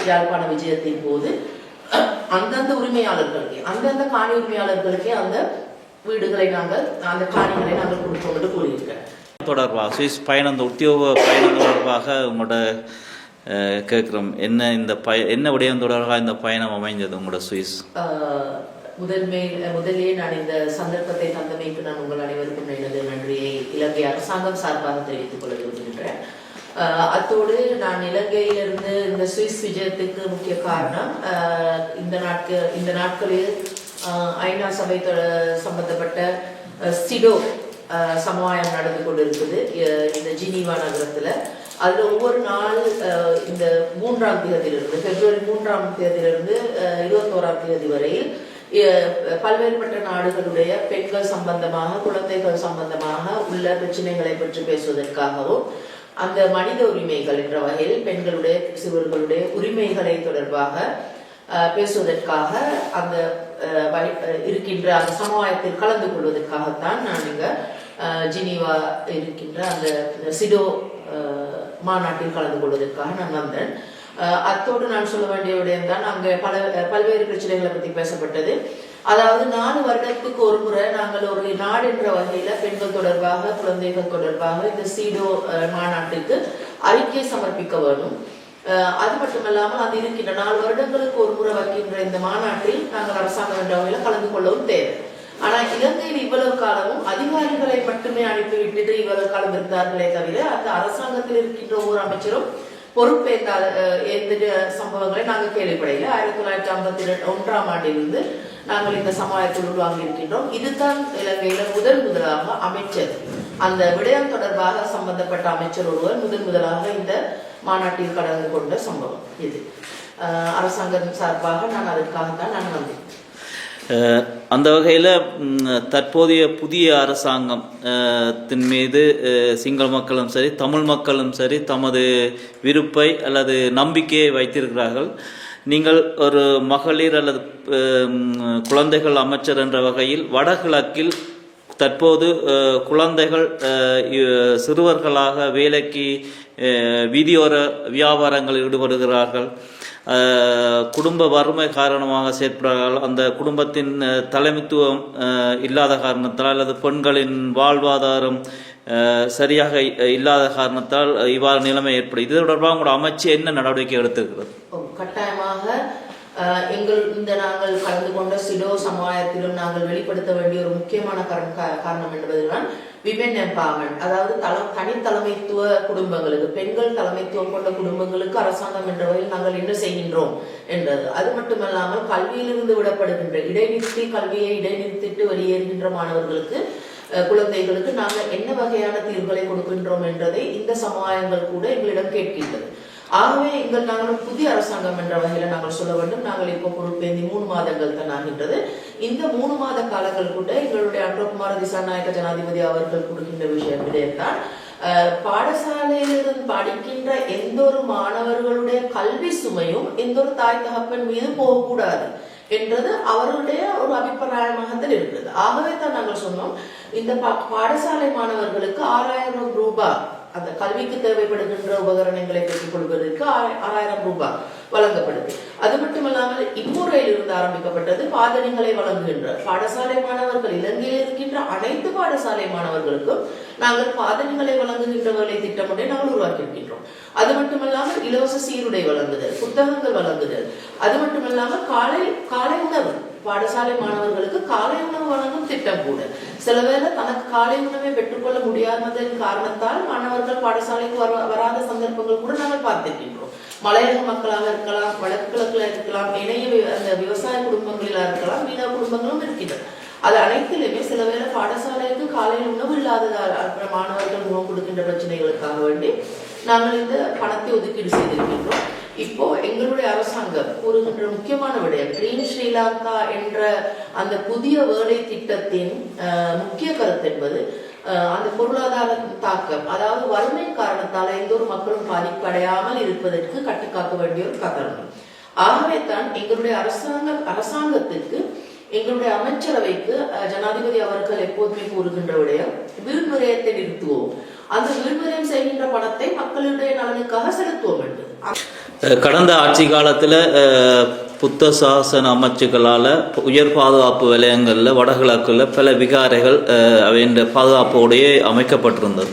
யாழ்ப்பாண விஜயத்தின் போது அந்தந்த உரிமையாளர்களுக்கு அந்தந்த காணி உரிமையாளர்களுக்கே அந்த வீடுகளை நாங்கள் அந்த காணிகளை நாங்கள் கொடுப்போம் என்று கூறியிருக்கிறேன். தொடர்பாக சுவிஸ் பயணம் இந்த உத்தியோக பயணம் தொடர்பாக உங்களோட கேட்குறோம். என்ன விடயம் தொடர்பாக இந்த பயணம் அமைந்தது உங்களோட சுவிஸ்? முதலே நான் இந்த சந்தர்ப்பத்தை தந்தமைக்கு நான் உங்கள் அனைவருக்கும் எனது நன்றியை இலங்கை அரசாங்கம் சார்பாக தெரிவித்துக் கொள்ள விரும்புகின்றேன். அத்தோடு நான் இலங்கையிலிருந்து இந்த சுவிஸ் விஜயத்துக்கு முக்கிய காரணம் இந்த நாட்களில் ஐநா சபை சம்பந்தப்பட்ட சிடோ சமாயம் நடந்து கொண்டிருக்குது இந்த ஜினீவா நகரத்துல. அதுல ஒவ்வொரு நாள் இந்த 3ஆம் தேதியிலிருந்து பிப்ரவரி 3ஆம் தேதியிலிருந்து 21ஆம் தேதி வரையில் பல்வேறுபட்ட நாடுகளுடைய பெண்கள் சம்பந்தமாக குழந்தைகள் சம்பந்தமாக உள்ள பிரச்சனைகளை பற்றி பேசுவதற்காகவும் அந்த மனித உரிமைகள் என்ற வகையில் பெண்களுடைய சிறுவர்களுடைய உரிமைகளை தொடர்பாக பேசுவதற்காக அந்த இருக்கின்ற அந்த சமுதாயத்தில் கலந்து கொள்வதற்காகத்தான் நான் இங்க ஜினீவா இருக்கின்ற அந்த சிடோ மாநாட்டில் கலந்து கொள்வதற்காக நான் வந்தேன். அத்தோடு நான் சொல்ல வேண்டிய விடயம் தான் அங்கே பல்வேறு பிரச்சனைகளை பற்றி பேசப்பட்டது. அதாவது 4 வருடத்துக்கு ஒரு முறை நாங்கள் ஒரு நாடு என்ற வகையில பெண்கள் தொடர்பாக குழந்தைகள் தொடர்பாக இந்த சிடோ மாநாட்டுக்கு அறிக்கை சமர்ப்பிக்க வேணும். அது மட்டுமல்லாமல் அது இருக்கின்ற 4 வருடங்களுக்கு ஒரு முறை வைக்கின்ற இந்த மாநாட்டில் நாங்கள் அரசாங்கம் என்ற வகையில கலந்து கொள்ளவும் தேவை. ஆனா இலங்கையில் இவ்வளவு காலமும் அதிகாரிகளை மட்டுமே அனுப்பிவிட்டு இவ்வளவு காலம் இருந்தார்களே தவிர அந்த அரசாங்கத்தில் இருக்கின்ற ஒவ்வொரு அமைச்சரும் பொறுப்பேற்ற சம்பவங்களை நாங்கள் கேள்விப்படையில. 1951ஆம் ஆண்டிலிருந்து நாங்கள் இந்த சமுதாயத்தில் உருவாங்கி இருக்கின்றோம். இதுதான் இலங்கையில முதலாக அமைச்சர் அந்த விடயம் தொடர்பாக சம்பந்தப்பட்ட அமைச்சர் ஒருவர் முதலாக இந்த மாநாட்டில் கலந்து கொண்ட சம்பவம் இது. அரசாங்கம் சார்பாக நான் அதற்காகத்தான் நான் வந்தேன். அந்த வகையில் தற்போதைய புதிய அரசாங்கத்தின் மீது சிங்கள மக்களும் சரி தமிழ் மக்களும் சரி தமது விருப்பை அல்லது நம்பிக்கையை வைத்திருக்கிறார்கள். நீங்கள் ஒரு மகளிர் அல்லது குழந்தைகள் அமைச்சர் என்ற வகையில் வடகிழக்கில் தற்போது குழந்தைகள் சிறுவர்களாக வேலைக்கு வீதியோர வியாபாரங்களில் ஈடுபடுகிறார்கள். குடும்ப வறுமை காரணமாக செயற்படுகிறார்கள். அந்த குடும்பத்தின் தலைமைத்துவம் இல்லாத காரணத்தால் அல்லது பெண்களின் வாழ்வாதாரம் சரியாக இல்லாத காரணத்தால் இவ்வாறு நிலைமை ஏற்படும். இது தொடர்பாக உங்களோட அமைச்சு என்ன நடவடிக்கை எடுத்திருக்கிறது? கட்டாயமாக நாங்கள் கலந்து கொண்ட சிடோ சமுதாயத்திலும் நாங்கள் வெளிப்படுத்த வேண்டிய ஒரு முக்கியமான காரணம் என்பதுதான் விமென் எம்பவர்மெண்ட். அதாவது தனித்தலைமைத்துவ குடும்பங்களுக்கு பெண்கள் தலைமைத்துவம் கொண்ட குடும்பங்களுக்கு அரசாங்கம் என்ற வகையில் நாங்கள் என்ன செய்கின்றோம் என்றது. அது மட்டுமல்லாமல் கல்வியிலிருந்து விடப்படுகின்ற கல்வியை இடைநிறுத்திட்டு வெளியேறுகின்ற மாணவர்களுக்கு குழந்தைகளுக்கு நாங்கள் என்ன வகையான தீர்வுகளை கொடுக்கின்றோம் என்றதை இந்த சமுதாயங்கள் கூட எங்களிடம் கேட்கின்றது. ஆகவே நாங்கள் புதிய அரசாங்கம் என்ற வகையில நாங்கள் சொல்ல வேண்டும். நாங்கள் இப்போ பொறுப்பேந்தி 3 மாதங்கள் தான் ஆகின்றது. இந்த 3 மாத காலங்கள் கூட எங்களுடைய அன்றகுமார திசாநாயக்க ஜனாதிபதி அவர்கள் கொடுக்கின்ற விடயம்தான் பாடசாலையிலிருந்து படிக்கின்ற எந்த ஒரு மாணவர்களுடைய கல்வி சுமையும் எந்த ஒரு தாய் தகப்பன் மீது போகக்கூடாது என்றது அவருடைய ஒரு அபிப்பிராயமாகத்தான் இருக்கிறது. ஆகவே தான் நாங்கள் சொன்னோம் இந்த பாடசாலை மாணவர்களுக்கு 6000 ரூபாய் அந்த கல்விக்கு தேவைப்படுகின்ற உபகரணங்களை பெற்றுக் கொள்வதற்கு 6000 ரூபாய் வழங்கப்படுது. அது மட்டுமல்லாமல் இம்முறையில் இருந்து ஆரம்பிக்கப்பட்டது பாதணிகளை வழங்குகின்ற பாடசாலை மாணவர்கள் இலங்கையில் இருக்கின்ற அனைத்து பாடசாலை மாணவர்களுக்கும் நாங்கள் பாதணிகளை வழங்குகின்ற வேலை திட்டம் ஒன்றை நாங்கள் உருவாக்கி இருக்கின்றோம். அது மட்டுமல்லாமல் இலவச சீருடை வழங்குதல், புத்தகங்கள் வழங்குதல், அது மட்டுமல்லாமல் காலை உணவு பாடசாலை மாணவர்களுக்கு காலை உணவு வழங்கும் திட்டம் கூட. சில வேளை தனக்கு காலை உணவை பெற்றுக்கொள்ள முடியாததன் காரணத்தால் மாணவர்கள் பாடசாலைக்கு வராத சந்தர்ப்பங்கள் கூட நாங்கள் பார்த்திருக்கின்றோம். மலையக மக்களாக இருக்கலாம், வடக்கு கிழக்குல இருக்கலாம், இணைய அந்த விவசாய குடும்பங்களிலா இருக்கலாம், மீனவ குடும்பங்களும் இருக்கின்றன. அது அனைத்திலுமே சில வேளை பாடசாலைக்கு காலையில் உணவு இல்லாததால் மாணவர்கள் உணவு கொடுக்கின்ற பிரச்சனைகளுக்காக வேண்டி நாங்கள் இந்த பணத்தை ஒதுக்கீடு செய்திருக்கின்றோம். இப்போ எங்களுடைய அரசாங்கம் கூறுகின்ற முக்கியமான விடயம் கிரீன் ஸ்ரீலங்கா என்ற அந்த புதிய வேலை திட்டத்தின் முக்கிய கருத்து என்பது அந்த பொருளாதார தாக்கம், அதாவது வறுமை காரணத்தால் எந்த ஒரு மக்களும் பாதிப்படையாமல் இருப்பதற்கு கட்டுக்காக்க வேண்டிய ஒரு காரணம். ஆகவே தான் எங்களுடைய அரசாங்கத்துக்கு எங்களுடைய அமைச்சரவைக்கு ஜனாதிபதி அவர்கள் எப்போதுமே கூறுகின்ற விடயம் வீண் விரயத்தை நிறுத்துவோம், அந்த வீண் விரயம் செய்கின்ற பணத்தை மக்களுடைய நலனுக்காக செலுத்துவோம் என்று. கடந்த ஆட்சி காலத்தில் புத்த சாசன அமைச்சுக்களால் உயர் பாதுகாப்பு வலயங்களில் வடகிழக்கில் பல விகாரைகள் அவையின் பாதுகாப்போடையே அமைக்கப்பட்டிருந்தது.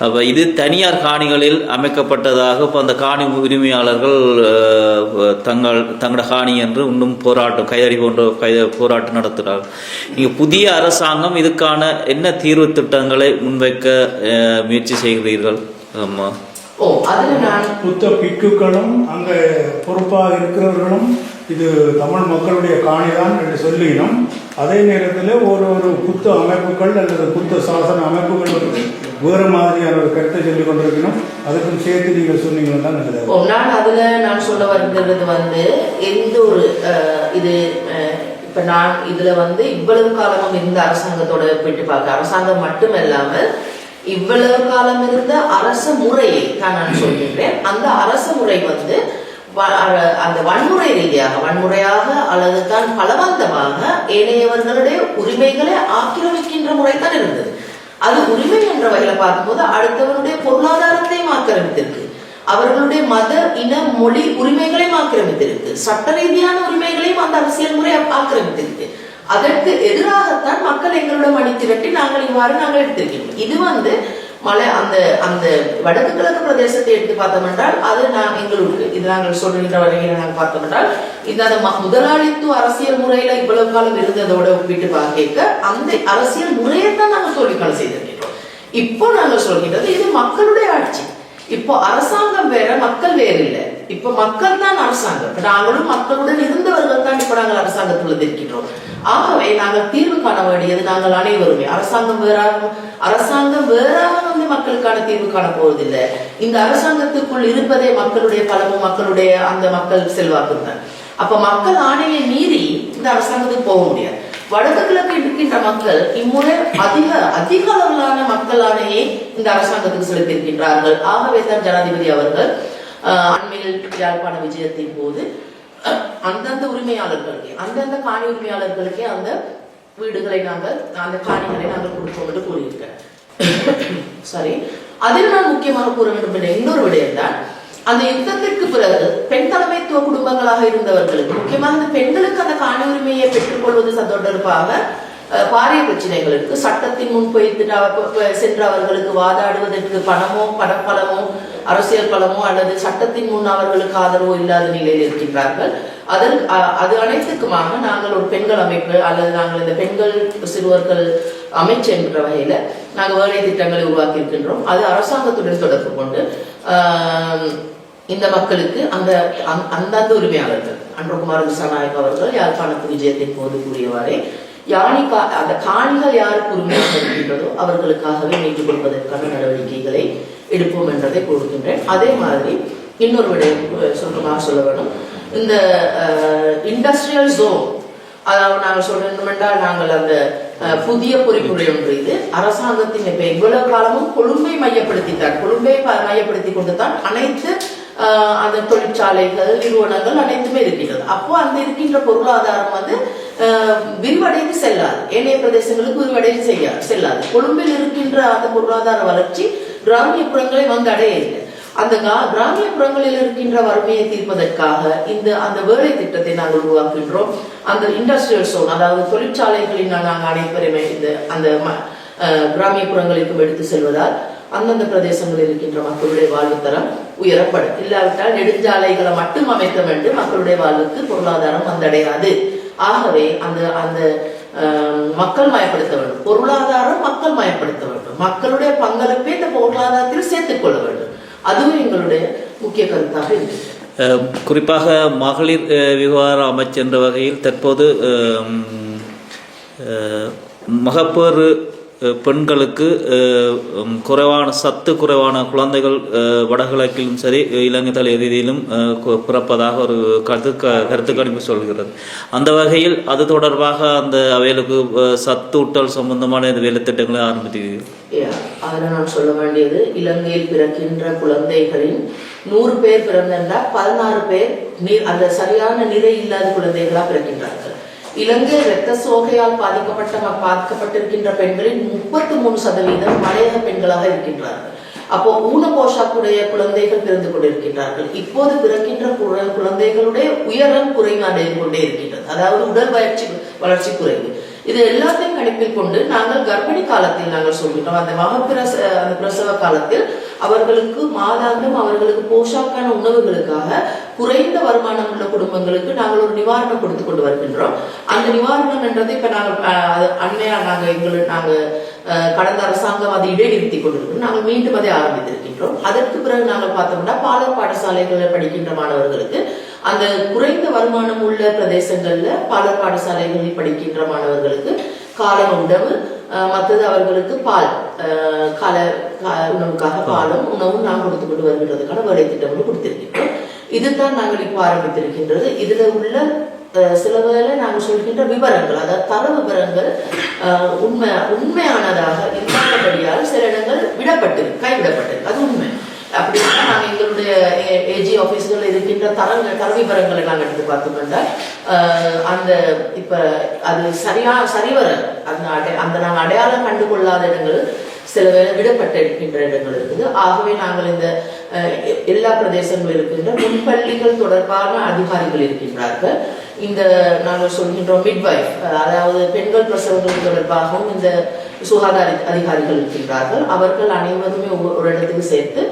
அப்போ இது தனியார் காணிகளில் அமைக்கப்பட்டதாக இப்போ அந்த காணி உரிமையாளர்கள் தங்களோட காணி என்று இன்னும் போராட்டம் கைதறி போன்ற போராட்டம் நடத்துகிறார்கள். நீங்கள் புதிய அரசாங்கம் இதுக்கான என்ன தீர்வு திட்டங்களை முன்வைக்க முயற்சி செய்கிறீர்கள்? ஆமாம். புத்த பிக்குகளும் அங்கே பொறுப்பாக இருக்கிறவர்களும் இது தமிழ் மக்களுடைய காணிதான் என்று சொல்லினோம். அதே நேரத்தில் ஒரு புத்த அமைப்புகள் அல்லது புத்த சாசன அமைப்புகள் வந்து வேறு மாதிரியான ஒரு கருத்தை சொல்லிக் கொண்டிருக்கணும். அதுக்கும் சேர்த்து நீங்கள் சொன்னீங்கன்னா தான் நல்லது. நான் சொல்ல வருகிறது வந்து எந்த ஒரு இது இப்ப நான் இதுல வந்து இவ்வளவு காலமும் இருந்த அரசாங்கத்தோட ஒப்பிட்டு பார்க்க அரசாங்கம் மட்டுமல்லாமல் இவ்வளவு காலம் இருந்த அரச முறையை தான் நான் சொல்கின்றேன். அந்த அரச முறை வந்து அந்த வன்முறையாக அல்லது தான் பலவந்தமாக ஏனையவர்களுடைய உரிமைகளை ஆக்கிரமிக்கின்ற முறை தான் இருந்தது. அது உரிமை என்ற வகையில பார்க்கும்போது அடுத்தவருடைய பொருளாதாரத்தையும் ஆக்கிரமித்திருக்கு, அவர்களுடைய மத இன மொழி உரிமைகளையும் ஆக்கிரமித்திருக்கு, சட்ட ரீதியான உரிமைகளையும் அந்த அரசியல் முறை ஆக்கிரமித்திருக்கு. அதற்கு எதிராகத்தான் மக்கள் எங்களிடம் அணி திரட்டி நாங்கள் எடுத்திருக்கிறோம். இது வந்து அந்த அந்த வடக்கு கிழக்கு பிரதேசத்தை எடுத்து பார்த்தோம் என்றால் அது எங்களுக்கு இது நாங்கள் சொல்கின்ற வகையில் நாங்கள் பார்த்தோம் என்றால் இந்த முதலாளித்துவ அரசியல் முறையில இவ்வளவு காலம் இருந்ததோட ஒப்பிட்டு பார்க்க அந்த அரசியல் முறையைத்தான் நாங்கள் தோல்விக்காலம் செய்திருக்கிறோம். இப்போ நாங்கள் சொல்கின்றது இது மக்களுடைய ஆட்சி. இப்போ அரசாங்கம் வேற, மக்கள் வேறு இல்லை. இப்ப மக்கள் தான் அரசாங்கம். நாங்களும் மக்களுடன் இருந்தவர்கள் தான் இப்ப நாங்கள் அரசாங்கத்தில் இருக்கின்றோம். ஆகவே நாங்கள் தீர்வு காண வேண்டியது நாங்கள் அனைவருமே. அரசாங்கம் வேறாக வந்து மக்களுக்கான தீர்வு காண போவதில்லை. இந்த அரசாங்கத்துக்குள் இருப்பதே மக்களுடைய பலமும் மக்களுடைய அந்த மக்கள் செல்வாக்கும் தான். அப்ப மக்கள் ஆணையை மீறி இந்த அரசாங்கத்துக்கு போக முடியாது. வடக்கு கிழக்கு இருக்கின்ற மக்கள் இம்முறை அதிக அளவிலான மக்கள் ஆணையை இந்த அரசாங்கத்துக்கு செலுத்தியிருக்கின்றார்கள். ஆகவே தான் ஜனாதிபதி அவர்கள் அண்மையில் யாழ்ப்பாண விஜயத்தின் போது அந்தந்த உரிமையாளர்களுக்கே அந்தந்த காணி உரிமையாளர்களுக்கே அந்த வீடுகளை அந்த காணிகளை நாங்கள் கொடுப்போம் என்று கூறியிருக்கிறேன். சரி, அதில் நான் முக்கியமாக கூற வேண்டும் என்ற இன்னொரு விடயம் தான் அந்த யுத்தத்திற்கு பிறகு பெண் தலைமைத்துவ குடும்பங்களாக இருந்தவர்களுக்கு முக்கியமாக அந்த பெண்களுக்கு அந்த காணி உரிமையை பெற்றுக்கொள்வது தொடர்பாக பாரிய பிரச்சனைகளுக்கு சட்டத்தின் முன் சென்று அவர்களுக்கு வாதாடுவதற்கு பணப்பலமோ அரசியல் பலமோ அல்லது சட்டத்தின் முன் அவர்களுக்கு ஆதரவோ இல்லாத நிலையில் இருக்கின்றார்கள். அது அனைத்துக்குமாக நாங்கள் ஒரு பெண்கள் அமைப்பு அல்லது நாங்கள் இந்த பெண்கள் சிறுவர்கள் அமைச்சு என்ற வகையில நாங்கள் வேலை திட்டங்களை உருவாக்கி இருக்கின்றோம். அது அரசாங்கத்துடன் தொடர்பு கொண்டு இந்த மக்களுக்கு அந்தந்த உரிமையாளர்கள் அன்றகுமார் திசாநாயக் அவர்கள் யாழ்ப்பாணத்து விஜயத்தின் போது கூறியவாறே அந்த காணிகள் யாருக்கு உரிமையாக இருக்கின்றதோ அவர்களுக்காகவே மீட்டுக் கொடுப்பதற்கான நடவடிக்கைகளை எடுப்போம் என்றதை கொடுக்கின்றேன். அதே மாதிரி இன்னொரு விடயம் சுருக்கமாக சொல்ல வேண்டும். இந்த இண்டஸ்ட்ரியல் ஜோன், அதாவது நாங்கள் சொல்லணும் என்றால் நாங்கள் அந்த புதிய பொறிமுறை ஒன்று இது அரசாங்கத்தின் இப்ப இவ்வளவு காலமும் கொழும்பை மையப்படுத்தி கொண்டுதான் அனைத்து அந்த தொழிற்சாலைகள் நிறுவனங்கள் அனைத்துமே இருக்கின்றது. அப்போ அந்த இருக்கின்ற பொருளாதாரம் வந்து விரிவடைந்து செல்லாது, ஏனைய பிரதேசங்களுக்கு விரிவடைந்து செல்லாது. கொழும்பில் இருக்கின்ற அந்த பொருளாதார வளர்ச்சி கிராமியப்புறங்களை வந்து அடைய இல்லை. அந்த கிராமியப்புறங்களில் இருக்கின்ற வறுமையை தீர்ப்பதற்காக அந்த வேலை திட்டத்தை நாங்கள் உருவாக்குகின்றோம். அந்த இண்டஸ்ட்ரியல் சோன், அதாவது தொழிற்சாலைகளில் நாங்கள் அனைவருமே அந்த கிராமியப்புறங்களுக்கும் எடுத்து செல்வதால் அந்தந்த பிரதேசங்களில் இருக்கின்ற மக்களுடைய வாழ்வு தரம் உயரப்படும். இல்லாவிட்டால் நெடுஞ்சாலைகளை மட்டும் அமைக்க வேண்டும், மக்களுடைய வாழ்வுக்கு பொருளாதாரம் வந்தடையாது. ஆகவே அந்த மக்கள் மயப்படுத்த வேண்டும், பொருளாதாரம் மக்கள் மயப்படுத்த வேண்டும், மக்களுடைய பங்களிப்பை இந்த பொருளாதாரத்தில் சேர்த்துக் கொள்ள வேண்டும். அதுவும் எங்களுடைய முக்கிய கருத்தாக இருக்கு. குறிப்பாக மகளிர் விவகார அமைச்சர் என்ற வகையில் தற்போது மகப்பேறு பெண்களுக்கு குறைவான குழந்தைகள் வடகிழக்கிலும் சரி இலங்கை தலை ரீதியிலும் பிறப்பதாக ஒரு கருத்து கணிப்பு சொல்கிறது. அந்த வகையில் அது தொடர்பாக அந்த அவைகளுக்கு சத்தூட்டல் சம்பந்தமான இந்த வேலை திட்டங்களை ஆரம்பித்தீர்கள். அதில் நான் சொல்ல வேண்டியது, இலங்கையில் பிறக்கின்ற குழந்தைகளின் 100 பேர் பிறந்தால் 16 பேர் அந்த சரியான நிறை இல்லாத குழந்தைகளாக பிறக்கின்றார்கள். இலங்கை இரத்த சோகையால் பாதிக்கப்பட்டிருக்கின்ற பெண்களின் 33% மலையக பெண்களாக இருக்கின்றார்கள். அப்போ ஊன போஷாக்குடைய குழந்தைகள் பிறந்து கொண்டிருக்கின்றார்கள். இப்போது பிறக்கின்ற குழந்தைகளுடைய உயரம் குறைவடைந்து கொண்டே இருக்கின்றது, அதாவது உடல் வளர்ச்சி குறைவு. இது எல்லாத்தையும் கணிப்பில் கொண்டு நாங்கள் கர்ப்பிணி காலத்தில் நாங்கள் சொல்கின்றோம், அந்த பிரசவ காலத்தில் அவர்களுக்கு மாதாந்தம் அவர்களுக்கு போஷாக்கான உணவுகளுக்காக குறைந்த வருமானம் உள்ள குடும்பங்களுக்கு நாங்கள் ஒரு நிவாரணம் கொடுத்து கொண்டு வருகின்றோம். அந்த நிவாரணம் என்றது இப்ப நாங்கள் கடந்த அரசாங்கம் அதை இடைநிறுத்தி கொண்டிருக்கிறோம். நாங்கள் மீண்டும் அதை ஆரம்பித்திருக்கின்றோம். அதற்கு பிறகு நாங்கள் பார்த்தோம்னா பாலர் பாடசாலைகளில் படிக்கின்ற மாணவர்களுக்கு அந்த குறைந்த வருமானம் உள்ள பிரதேசங்கள்ல பாலர் பாடசாலைகளில் படிக்கின்ற மாணவர்களுக்கு காலை உணவு, மற்றது அவர்களுக்கு பால், கால உணவுக்காக பாலும் உணவும் நாங்கள் கொடுத்து கொண்டு வருகின்றதுக்கான வேலை திட்டம் கொடுத்திருக்கின்றோம். இதுதான் நாங்கள் இப்போ ஆரம்பித்திருக்கின்றது. இதுல உள்ள சில வேளை நாங்கள் சொல்கின்ற விவரங்கள், அதாவது தர விவரங்கள் உண்மையானதாக இல்லாதபடியால் சில இடங்கள் கைவிடப்பட்டிருக்கு. அது உண்மை. அப்படின்னா நாங்கள் எங்களுடைய ஏஜி ஆபீஸ்கள் இருக்கின்ற தர விவரங்களை நாங்கள் எடுத்து பார்த்தோம்னா அந்த இப்ப அது சரிவர அந்த நாங்கள் அடையாளம் கண்டுகொள்ளாத இடங்கள் சில வேளை விடப்பட்டு இருக்கின்ற இடங்கள் இருக்குது. ஆகவே நாங்கள் இந்த எல்லா பிரதேசங்களும் இருக்கின்ற முன்பள்ளிகள் தொடர்பான அதிகாரிகள் இருக்கின்றார்கள். இந்த நாங்கள் சொல்கின்றோம் மிட்வைஃப், அதாவது பெண்கள் பிரசவங்கள் தொடர்பாகவும் இந்த சுகாதார அதிகாரிகள் இருக்கின்றார்கள். அவர்கள் அனைவருமே ஒரு இடத்துக்கு சேர்த்து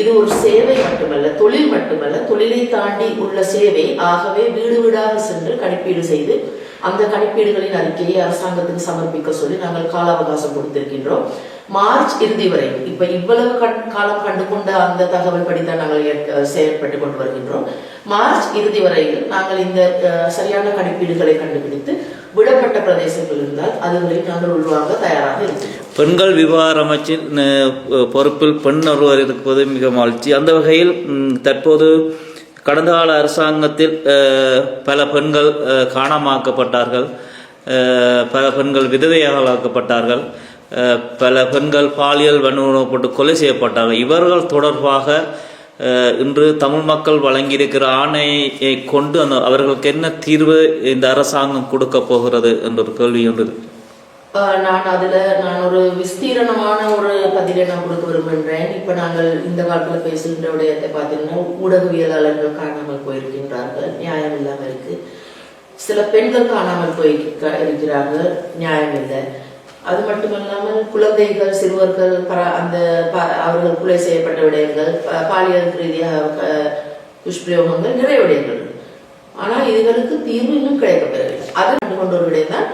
இது ஒரு சேவை மட்டுமல்ல, தொழில் மட்டுமல்ல, தொழிலை தாண்டி உள்ள சேவை. ஆகவே வீடு வீடாக சென்று கணிப்பீடு செய்து அந்த கணிப்பீடுகளின் அறிக்கையை அரசாங்கத்துக்கு சமர்ப்பிக்க சொல்லி நாங்கள் கால அவகாசம் கொடுத்திருக்கின்றோம். மார்ச் இறுதி வரை, இப்ப இவ்வளவு காலம் கண்டுகொண்ட அந்த தகவல் படித்தான் நாங்கள் செயல்பட்டு கொண்டு வருகின்றோம். மார்ச் இறுதி வரையில் நாங்கள் இந்த சரியான கணிப்பீடுகளை கண்டுபிடித்து விடப்பட்ட பிரதேசங்கள் இருந்தால் அதுகளை நாங்கள் உள்வாங்க தயாராக இருக்கிறோம். பெண்கள் விவகார அமைச்சின் பொறுப்பில் பெண் ஒருவர் இருப்பது மிக மகிழ்ச்சி. அந்த வகையில் தற்போது கடந்த கால அரசாங்கத்தில் பல பெண்கள் காணாமாக்கப்பட்டார்கள், பல பெண்கள் விதவையாக்கப்பட்டார்கள், பல பெண்கள் பாலியல் வன்முறைப்பட்டு கொலை செய்யப்பட்டார்கள். இவர்கள் தொடர்பாக இன்று தமிழ் மக்கள் வழங்கியிருக்கிற ஆணையை கொண்டு அவர்களுக்கு என்ன தீர்வு இந்த அரசாங்கம் கொடுக்க போகிறது என்ற ஒரு கேள்வி ஒன்று இருக்கு. நான் ஒரு விஸ்தீரணமான ஒரு பதிலை நான் கொடுக்க விரும்புகின்றேன். இப்ப நாங்கள் இந்த காலத்துல பேசுகின்ற விடயத்தை பார்த்தீங்கன்னா ஊடகவியலாளர்கள் காணாமல் போயிருக்கின்றார்கள், நியாயம் இல்லாம இருக்கு. சில பெண்கள் காணாமல் இருக்கிறார்கள், நியாயம் இல்லை. அது மட்டுமல்லாமல் குழந்தைகள், சிறுவர்கள், அவர்கள் கொலை செய்யப்பட்ட விடயங்கள், பாலியல் ரீதியாக துஷ்பிரயோகங்கள், நிறைய விடயங்கள். ஆனா இதுகளுக்கு தீர்வு இன்னும் கிடைக்கப்பெறவில்லை. அது கண்டுகொண்ட ஒரு விடயம் தான்.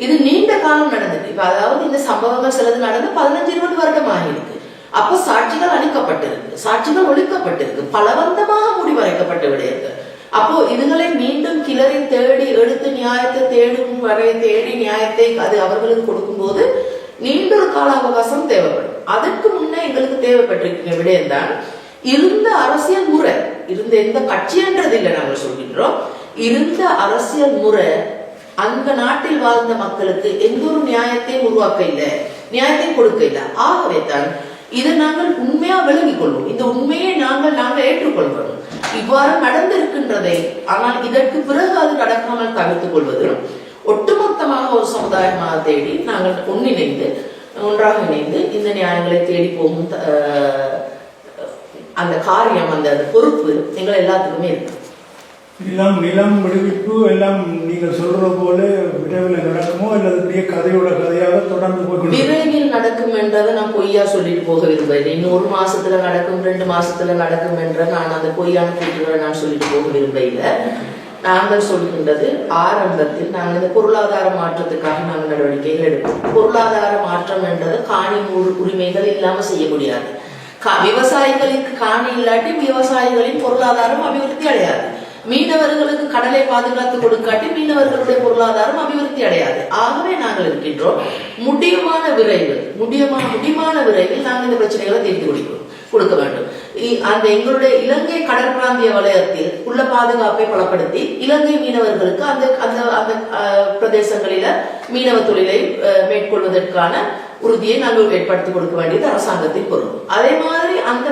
இது நீண்ட காலம் நடந்தது. இப்ப அதாவது இந்த சம்பவங்கள் சிலது நடந்து 15-20 வருடம் ஆகியிருக்கு. அப்போ சாட்சிகள் அளிக்கப்பட்டிருக்கு, சாட்சிகள் ஒழிக்கப்பட்டிருக்கு, பலவந்தமாக முடிவரைக்கப்பட்ட விடயங்கள். அப்போ இதுகளை மீண்டும் கிளறி தேடி எடுத்து நியாயத்தை தேடும் வரை தேடி நியாயத்தை அது அவர்களுக்கு கொடுக்கும் போது நீண்ட ஒரு கால அவகாசம் தேவைப்படும். அதற்கு முன்னே எங்களுக்கு தேவைப்பட்டிருக்கிற விடயம் தான் இருந்த அரசியல் முறை, இருந்த எந்த கட்சி என்றது இல்லை நாங்கள் சொல்கின்றோம், இருந்த அரசியல் முறை அந்த நாட்டில் வாழ்ந்த மக்களுக்கு எந்த ஒரு நியாயத்தையும் உருவாக்க இல்லை, நியாயத்தை கொடுக்க இல்லை. ஆகவே தான் இதை நாங்கள் உண்மையா விளங்கிக் கொள்வோம். இந்த உண்மையை நாங்கள் ஏற்றுக்கொள்வோம். இவ்வாறு நடந்திருக்கின்றதை, ஆனால் இதற்கு பிறகு அது நடக்காமல் தவிர்த்துக் கொள்வது ஒட்டுமொத்தமாக ஒரு சமுதாயமாக தேடி நாங்கள் ஒன்றாக இணைந்து இந்த நியாயங்களை தேடி போகும் அந்த காரியம், அந்த பொறுப்பு எங்கள் எல்லாத்துக்குமே இருக்கு. நிலம் விடுவிப்பு எல்லாம் நீங்கள் சொல்ற போல விரைவில் நடக்குமோ அல்லது கதையோட கதையாக தொடர்ந்து போய் விரைவில் நடக்கும் என்றதை நான் பொய்யா சொல்லிட்டு போக விரும்புகிறேன். இன்னும் 1 மாசத்துல நடக்கும், 2 மாசத்துல நடக்கும் என்ற நான் அந்த பொய்யான கூட்டுகளை நான் சொல்லிட்டு போக விரும்பல. நாங்கள் சொல்கின்றது ஆரம்பத்தில் நாங்கள் இந்த பொருளாதார மாற்றத்துக்காக நாங்கள் நடவடிக்கைகள் எடுப்போம். பொருளாதார மாற்றம் என்றது காணி உரிமைகள் இல்லாம செய்ய முடியாது. விவசாயிகளுக்கு காணி இல்லாட்டி விவசாயிகளின் பொருளாதாரம் அபிவிருத்தி அடையாது. மீனவர்களுக்கு கடலை பாதுகாத்து கொடுக்காட்டி மீனவர்களுடைய பொருளாதாரம் அபிவிருத்தி அடையாது. ஆகவே நாங்கள் இருக்கின்றோம் முடியுமான விரைவில் நாங்கள் இந்த பிரச்சனைகளை தீர்த்து கொடுக்க வேண்டும். அந்த எங்களுடைய இலங்கை கடற்பிராந்திய வலயத்தில் உள்ள பாதுகாப்பை பலப்படுத்தி இலங்கை மீனவர்களுக்கு அந்த அந்த அந்த பிரதேசங்களில மீனவ தொழிலை மேற்கொள்வதற்கான உறுதியை நாங்கள் ஏற்படுத்தி கொடுக்க வேண்டியது அரசாங்கத்தின் பொறுப்பு. அதே மாதிரி அந்த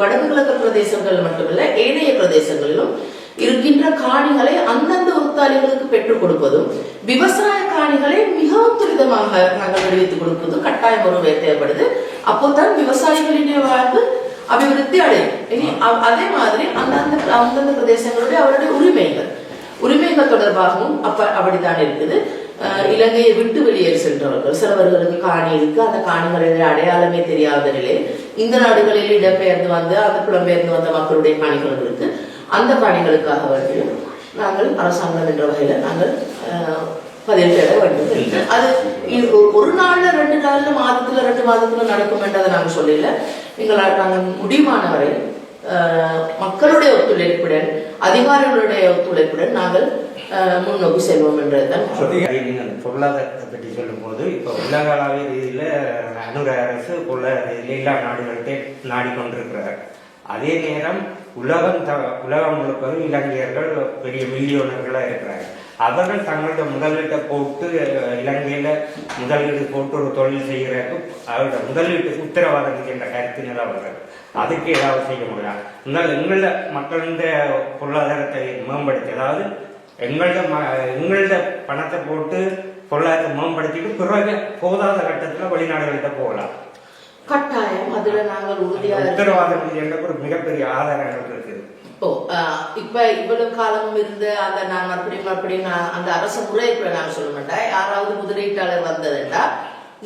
வடக்கு கிழக்கு பிரதேசங்கள் மட்டுமல்ல, ஏனைய பிரதேசங்களிலும் இருக்கின்ற காணிகளை அந்தந்த உறுத்தாளிகளுக்கு பெற்றுக் கொடுப்பதும், விவசாய காணிகளை மிகவும் துரிதமாக நாங்கள் விடுவித்துக் கொடுப்பதும் கட்டாயம் ஒரு தேவைப்படுது. அப்போதான் விவசாயிகளின் வாழ்வு அபிவிருத்தி அடையும். அதே மாதிரி அந்தந்த பிரதேசங்களுடைய அவருடைய உரிமைகள் தொடர்பாகவும் அப்படித்தான் இருக்குது. இலங்கையை விட்டு வெளியேறி சென்றவர்கள் சிலவர்களுக்கு காணி இருக்கு, அந்த காணிகளின் அடையாளமே தெரியாத நிலையில் இந்த நாடுகளில் இடம்பெயர்ந்து வந்து அந்த புலம்பெயர்ந்து வந்த மக்களுடைய காணிகள் இருக்கு. அந்த காணிகளுக்காக வேண்டியும் நாங்கள் அரசாங்கம் என்ற வகையில நாங்கள் பதில் தேட வேண்டும். அது ஒரு நாள்ல 2 நாள்ல மாதத்துல 2 மாதத்துல நடக்கும் என்றதை நாங்கள் சொல்லல. நாங்கள் முடிவான வரை மக்களுடைய ஒத்துழைப்புடன் அதிகாரிகளுடைய ஒத்துழைப்புடன் நாங்கள் முன்னோக்கி செல்வோம் என்றதுதான். பொருளாதாரத்தை பற்றி சொல்லும் போது இப்போ உலகளாவிய ரீதியில அனுர அரசு எல்லா நாடுகளுக்கே நாடிக்கொண்டிருக்கிறார். அதே நேரம் உலகம் முழுவதும் இலங்கையர்கள் பெரிய மில்லியோனர்களா இருக்கிறார்கள். அவர்கள் தங்களோட முதலீட்டை போட்டு இலங்கையில முதலீடு போட்டு ஒரு தொழில் செய்கிறதுக்கு அவரோட முதலீட்டுக்கு உத்தரவாதம் என்ற கருத்து நிலவர்கள். அதுக்கு ஏதாவது செய்ய முடியாது. எங்களோட மக்களின் பொருளாதாரத்தை மேம்படுத்தி, அதாவது எங்களோட பணத்தை போட்டு பொருளாதாரத்தை மேம்படுத்திட்டு பிறகு போதாத கட்டத்துல வெளிநாடுகள்கிட்ட போகலாம். கட்டாயம் அதுல நாங்கள் உறுதியாக உத்தரவாதம் என்ற ஒரு மிகப்பெரிய ஆதாரங்கள் இருக்குது. இப்ப இவ்வளவு காலமும் இருந்த அந்த நான் அப்படி அந்த அரசு முறை கூட நான் சொல்ல மாட்டேன். யாராவது முதலீட்டாளர் வந்ததுண்டா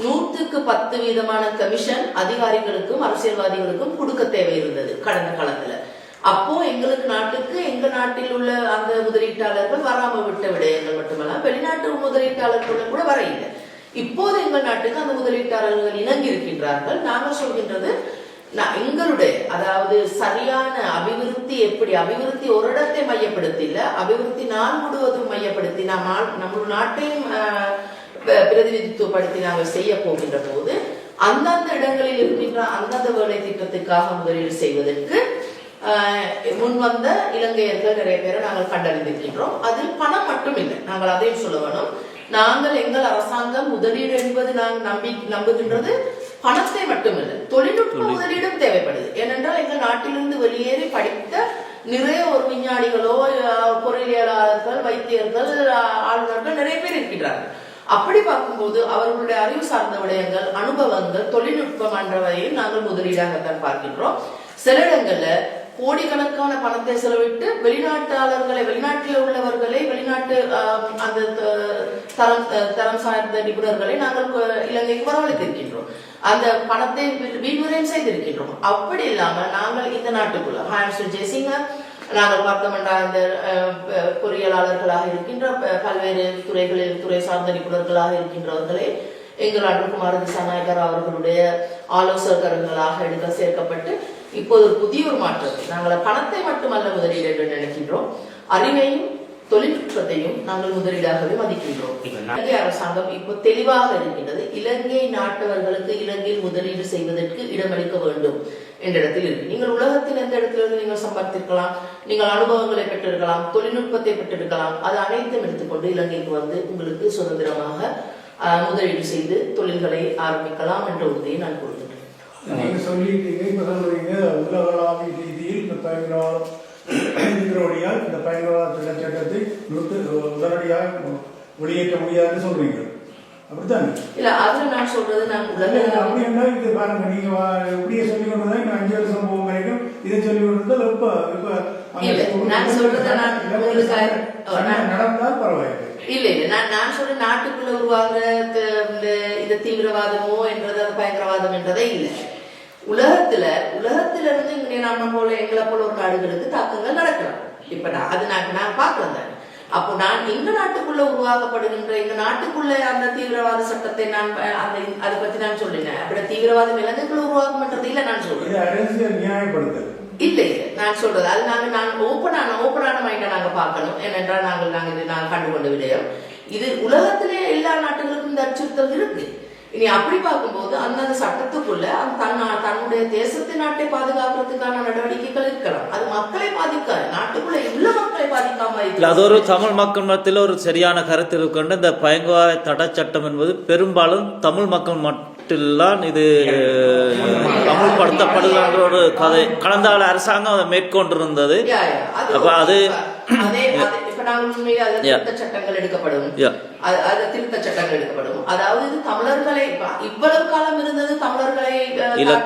100% கமிஷன் அதிகாரிகளுக்கும் அரசியல்வாதிகளுக்கும் கொடுக்க தேவை இருந்தது கடந்த காலத்துல. அப்போ எங்களுக்கு நாட்டுக்கு எங்க நாட்டில் உள்ள அந்த முதலீட்டாளர்கள் வராம விட்ட விடயங்கள் மட்டுமல்ல, வெளிநாட்டு முதலீட்டாளர்கள் கூட வர இல்லை. இப்போது எங்கள் நாட்டுக்கு அந்த முதலீட்டாளர்கள் இணங்கி இருக்கின்றார்கள். நாங்கள் சொல்கின்றது எங்களுடைய அதாவது சரியான அபிவிருத்தி, எப்படி அபிவிருத்தி ஒரு இடத்தை மையப்படுத்தி இல்ல, அபிவிருத்தி நாள் முழுவதும் மையப்படுத்தி நம்ம நாட்டையும் பிரதிநிதித்துவப்படுத்தி நாங்கள் செய்ய போகின்ற போது அந்தந்த இடங்களில் இருக்கின்ற அந்தந்த வேலை திட்டத்துக்காக முதலீடு செய்வதற்கு முன்வந்த இலங்கையர்கள் நிறைய பேரை நாங்கள் கண்டறிந்திருக்கின்றோம். அதில் பணம் மட்டும் இல்லை, நாங்கள் அதையும் சொல்ல வேணும். நாங்கள் எங்கள் அரசாங்கம் முதலீடு என்பது நாங்கள் நம்புகின்றது பணத்தை மட்டுமில்லை, தொழில்நுட்ப முதலீடும் தேவைப்படுது. ஏனென்றால் எங்கள் நாட்டிலிருந்து வெளியேறி படித்த நிறைய ஒரு விஞ்ஞானிகளோ பொறியியலாளர்கள், வைத்தியர்கள், ஆளுநர்கள் நிறைய பேர் இருக்கின்றார்கள். அப்படி பார்க்கும்போது அவர்களுடைய அறிவு சார்ந்த விடயங்கள், அனுபவங்கள், தொழில்நுட்பம் என்றவையும் நாங்கள் முதலீடாகத்தான் பார்க்கின்றோம். சில இடங்கள்ல கோடிக்கணக்கான பணத்தை செலவிட்டு வெளிநாட்டாளர்களை, வெளிநாட்டில் உள்ளவர்களை, வெளிநாட்டு அந்த தரம் சார்ந்த நிபுணர்களை நாங்கள் இலங்கைக்கு வரவழைத்திருக்கின்றோம். அந்த பணத்தை வீண்விரயம் செய்திருக்கின்றோம். அப்படி இல்லாம நாங்கள் இந்த நாட்டுக்குள்ள ஹான்ஸ் ஜெய்சிங்க நாங்கள் பார்த்தோம்னா இந்த பொறியியலாளர்களாக இருக்கின்ற பல்வேறு துறைகளில் துறை சார்ந்த நிபுணர்களாக இருக்கின்றவர்களே எங்கள் அருண்குமார் திசாநாயக்கர் அவர்களுடைய ஆலோசகர்களாக எடுக்க சேர்க்கப்பட்டு இப்போது ஒரு புதிய ஒரு மாற்றத்தை நாங்கள் பணத்தை மட்டுமல்ல முதலீடு என்று நினைக்கின்றோம், அறிவையும் தொழில்நுட்பத்தையும் நாங்கள் முதலீடாகவே மதிக்கின்றோம். இலங்கை அரசாங்கம் இப்போ தெளிவாக இருக்கின்றது, இலங்கை நாட்டவர்களுக்கு இலங்கையில் முதலீடு செய்வதற்கு இடமளிக்க வேண்டும் என்ற இடத்தில் இருக்கு. நீங்கள் உலகத்தில் எந்த இடத்திலிருந்து நீங்கள் சம்பாதித்திருக்கலாம், நீங்கள் அனுபவங்களை பெற்றிருக்கலாம், தொழில்நுட்பத்தை பெற்றிருக்கலாம், அது அனைத்தும் எடுத்துக்கொண்டு இலங்கைக்கு வந்து உங்களுக்கு சுதந்திரமாக முதலீடு செய்து தொழில்களை ஆரம்பிக்கலாம் என்ற உறுதியை நான் கொடுக்கின்றேன். நீங்க சொல்லிட்டீங்க, இப்ப சொல்றீங்க உலகளாவிய ரீதியில் இந்த பயங்கரவாதம் இருக்கிறபடியால் இந்த பயங்கரவாத சட்டத்தை உடனடியாக வெளியேற்ற முடியாதுன்னு சொல்றீங்க, அப்படித்தானே? இல்ல அதுல நான் சொல்றது நான் அப்படி என்ன இது பாருங்க, நீங்க இப்படியே சொல்லி கொண்டுதான் இன்னும் 5 வருஷம் போகும் வரைக்கும் இதை சொல்லி கொண்டு நான் சொல்றதை நான் நடந்தால் பரவாயில்லை. இல்ல நான் சொல்ற நாட்டுக்குள்ள உருவாகிற இந்த தீவிரவாதமோ என்றது பயங்கரவாதம் என்றதே இல்லை. உலகத்துல இருந்து இங்க நம்ம போல எங்களை போல ஒரு நாடுகளுக்கு தாக்கங்கள் நடக்கலாம். இப்ப நான் பாக்குறேன் தானே. அப்போ நான் எங்க நாட்டுக்குள்ள உருவாக்கப்படுகின்ற எங்க நாட்டுக்குள்ள அந்த தீவிரவாத சட்டத்தை நான் அதை பத்தி நான் சொல்லினேன். அப்படி தீவிரவாதம் இலங்கைக்குள்ள உருவாக்கம்ன்றது இல்ல நான் சொல்றேன். இல்லை நான் சொல்றது அது நான் ஓப்பனான மைண்டை நாங்க பார்க்கணும். ஏனென்றால் நாங்கள் கண்டுகொண்ட விடயம் இது உலகத்திலே எல்லா நாட்டுகளுக்கும் இந்த அச்சுறுத்தல் இருக்கு. இனி அப்படி பார்க்கும்போது அந்த சட்டத்துக்குள்ள தன்னுடைய தேசத்தை நாட்டை பாதுகாக்கிறதுக்கான நடவடிக்கைகள் இருக்கலாம். அது மக்களை பாதிக்காது, நாட்டுக்குள்ள உள்ள மக்களை பாதிக்காம. அது ஒரு தமிழ் மக்கள் மத்தியில் ஒரு சரியான கருத்து கொண்டு இந்த பயங்கரவாத தடை சட்டம் என்பது பெரும்பாலும் தமிழ் மக்கள் தான் இது அமுல்படுத்தப்படுகின்ற ஒரு கதை. கடந்த கால அரசாங்கம் அதை மேற்கொண்டிருந்தது. அப்ப அது திருத்த சட்டங்கள் எடுக்கப்படும். அதாவது இது தமிழர்களை இவ்வளவு காலம் இருந்தது தமிழர்களை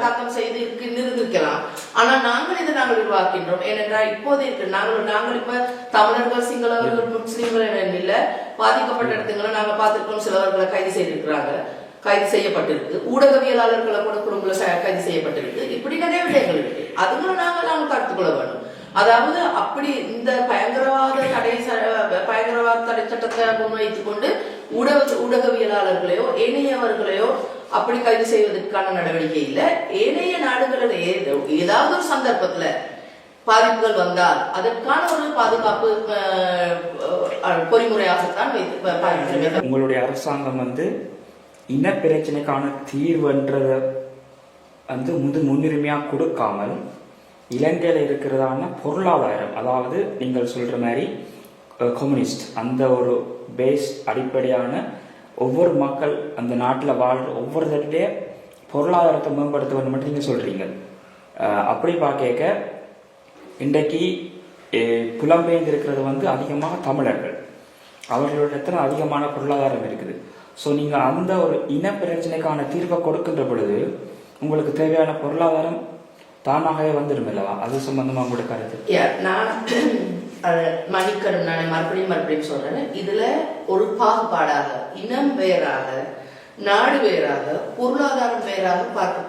தாக்கம் செய்து இருந்திருக்கலாம். ஆனா நாங்கள் இதை நாங்கள் உருவாக்கின்றோம். ஏனென்றால் இப்போது இருக்கு நாங்கள் இப்ப தமிழர்கள் சிங்களவர்கள் முஸ்லீம்கள் இல்ல பாதிக்கப்பட்ட இடத்துங்களை நாங்க பார்த்திருக்கோம். சிலவர்களை கைது செய்திருக்கிறாங்க, கைது செய்யப்பட்டிருக்கு. ஊடகவியலாளர்களை கூட குடும்பங்களை கைது செய்யப்பட்டிருக்கு. இப்படி நிறைய விடயங்கள் இருக்கு. அதுங்களை நாங்கள் கருத்துக்கொள்ள வேண்டும். அதாவது அப்படி இந்த பயங்கரவாத தடை சட்டத்தை முன்வைத்துக் கொண்டு ஊடகவியலாளர்களையோ ஏனையவர்களையோ அப்படி கைது செய்வதற்கான நடவடிக்கை இல்லை. ஏனைய நாடுகளில் ஏதாவது ஒரு சந்தர்ப்பத்துல பாதிப்புகள் வந்தால் அதற்கான ஒரு பாதுகாப்பு பொறிமுறையாகத்தான் வைத்து உங்களுடைய அரசாங்கம் இன பிரச்சனைக்கான தீர்வுன்றத முன்னுரிமையாக கொடுக்காமல் இலங்கையில் இருக்கிறதான பொருளாதாரம், அதாவது நீங்கள் சொல்ற மாதிரி கம்யூனிஸ்ட் அந்த ஒரு பேஸ் அடிப்படையான ஒவ்வொரு மக்கள் அந்த நாட்டில் வாழ்ற ஒவ்வொருத்தருடைய பொருளாதாரத்தை மேம்படுத்த வேண்டும் மட்டும் நீங்கள் சொல்றீங்க. அப்படி பார்க்க இன்றைக்கு புலம்பெயர்ந்து இருக்கிறது அதிகமாக தமிழர்கள், அவர்களிடத்துல அதிகமான பொருளாதாரம் இருக்குது. ஸோ நீங்கள் அந்த ஒரு இன பிரச்சனைக்கான தீர்வை கொடுக்கின்ற பொழுது உங்களுக்கு தேவையான பொருளாதாரம் தானாகவே வந்துடும் இல்லவா? அது சம்பந்தமா உங்களோட கருத்து? நான் மணிக்கணும் நான் மறுபடியும் சொல்றேன். இதுல ஒரு பாகுபாடாக இனம் வேறாக நாடு வேறாக பொருளாதாரம் வேறாக பார்க்க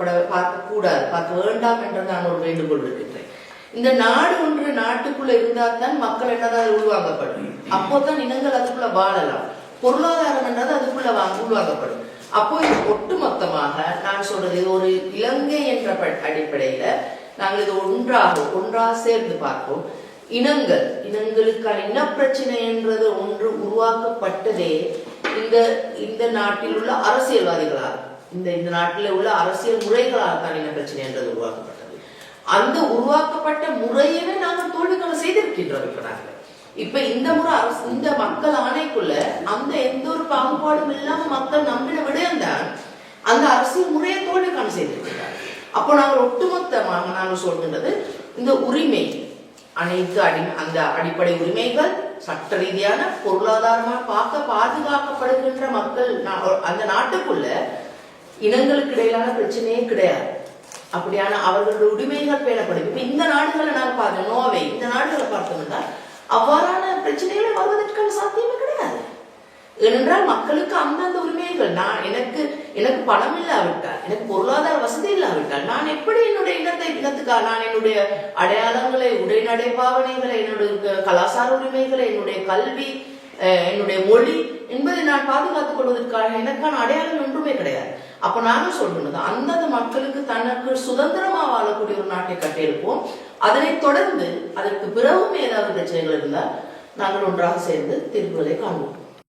கூடாது, பார்க்க வேண்டாம் என்று நான் ஒரு வேண்டுகோள் இருக்கின்றேன். இந்த நாடு ஒன்று நாட்டுக்குள்ள இருந்தால் தான் மக்கள் என்னதான் உருவாக்கப்படும். அப்போதான் இனங்கள் அதுக்குள்ள வாழலாம். பொருளாதாரம் என்றது அதுக்குள்ள உருவாக்கப்படும். அப்போ இது ஒட்டுமொத்தமாக நான் சொல்றது ஒரு இலங்கை என்ற அடிப்படையில நாங்கள் இது ஒன்றாக சேர்ந்து பார்ப்போம். இனங்களுக்கான இனப்பிரச்சனை என்றது ஒன்று உருவாக்கப்பட்டதே இந்த நாட்டில் உள்ள அரசியல்வாதிகளால், இந்த நாட்டில் உள்ள அரசியல் முறைகளால் தான் இனப்பிரச்சனை என்றது உருவாக்கப்பட்டது. அந்த உருவாக்கப்பட்ட முறையவே நாங்கள் தோல்விக்கான செய்திருக்கின்றோம். இப்ப இந்த முறை இந்த மக்கள் ஆணைக்குள்ள அந்த எந்த ஒரு பாகுபாடும் இல்லாம மக்கள் நம்பின விடயம்தான் அந்த அரசியல் முறையை தோல்விக்கான செய்திருக்கிறார். அப்போ நாங்கள் ஒட்டுமொத்தமாக நாங்கள் சொல்கின்றது இந்த உரிமை அனைத்து அந்த அடிப்படை உரிமைகள் சட்ட ரீதியான பொருளாதாரமாக பாதுகாக்கப்படுகின்ற மக்கள் அந்த நாட்டுக்குள்ள இனங்களுக்கு இடையிலான பிரச்சனையே கிடையாது. அப்படியான அவர்களுடைய உரிமைகள் பேணப்படும். இப்ப இந்த நாடுகளை நாங்கள் பார்த்தோம், நோர்வே இந்த நாடுகளை பார்த்தோம்னா அவ்வாறான பிரச்சனைகளை வருவதற்கான சாத்தியமே கிடையாது. ஏனென்றால் மக்களுக்கு அந்தந்த உரிமைகள் எனக்கு பணம் இல்லாவிட்டால், எனக்கு பொருளாதார வசதி இல்லாவிட்டால் நான் எப்படி என்னுடைய இனத்துக்காக நான் என்னுடைய அடையாளங்களை, உடை நடைபாவனைகளை, என்னுடைய கலாச்சார உரிமைகளை, என்னுடைய கல்வி, என்னுடைய மொழி என்பதை நான் பாதுகாத்துக் கொள்வதற்காக எனக்கான அடையாளம் ஒன்றுமே கிடையாது. அப்ப நானும் சொல்றது அந்தந்த மக்களுக்கு தனக்கு சுதந்திரமா வாழக்கூடிய ஒரு நாட்டை கட்டியிருப்போம். அதனை தொடர்ந்து அதற்கு பிறகும் ஏதாவது பிரச்சனைகள் இருந்தால் நாங்கள் ஒன்றாக சேர்ந்து தீர்வுகளை காண்போம்.